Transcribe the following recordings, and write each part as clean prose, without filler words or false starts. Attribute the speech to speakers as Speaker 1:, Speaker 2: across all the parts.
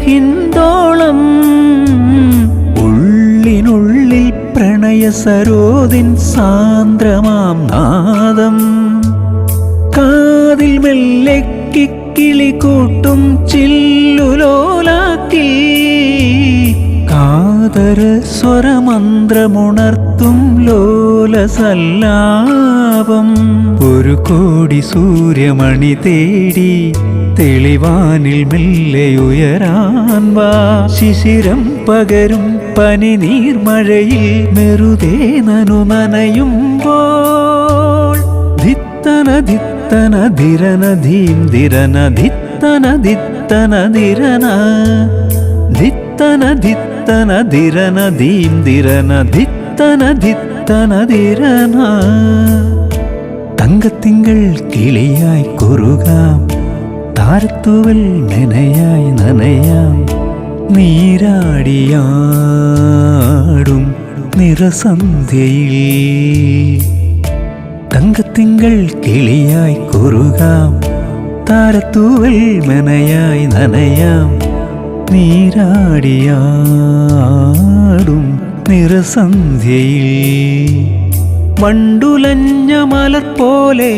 Speaker 1: ഹിന്ദോളം ഉള്ളിനുള്ളിൽ പ്രണയ സരോദിൻ സാന്ദ്രമാം നാദം കാതിൽ മെല്ലെ കിക്കിളി കൂട്ടും ചില്ലുലോലാക്കി കാതര സ്വരമന്ത്രമുണർത്തും ലോലസല്ലാപം ഒരു കോടി സൂര്യമണി തേടി തെളിവാനിൽ മെല്ലെ ഉയരാൻ വാ ശിശിരം പകരും പനി നീർമഴയിൽ മെറുതേ നനയുമ്പോൾ ധിത്തന ധിത്തന ധിരന ധീം ധിരന ധിത്തന ധിത്തന ധിരന ധിത്തന ധിത്തന ധിരന ധീം ധിരന ധിത്തന ധിത്തന ധിരന തങ്കത്തിങ്കൾ കിളിയായി കുറുകാം താരത്തൂവൽ നനയായി നനയാം നീരാടിയാടും നിറസന്ധ്യയിൽ തങ്കത്തിങ്കൾ കിളിയായി കുറുകാം താരത്തൂവൽ നനയായി നനയാം നീരാടിയാടും നിറസന്ധ്യയിൽ വണ്ടുലഞ്ഞ മലർ പോലെ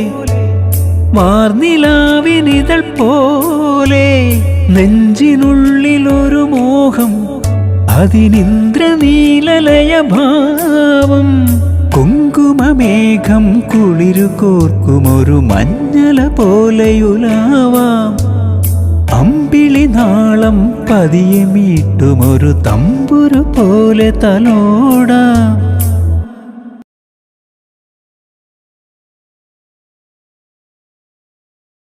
Speaker 1: മാർനിലാവിനിതൾ പോലെ നെഞ്ചിനുള്ളിലൊരു മോഹം അതിനിന്ദ്രനീലലയ ഭാവം കുങ്കുമമേഘം കുളിരു കോർക്കുമൊരു മഞ്ഞല പോലെയുലാവാം അമ്പിളി നാളം പതിയെ മീട്ടുമൊരു തമ്പുരു പോലെ തലോടാം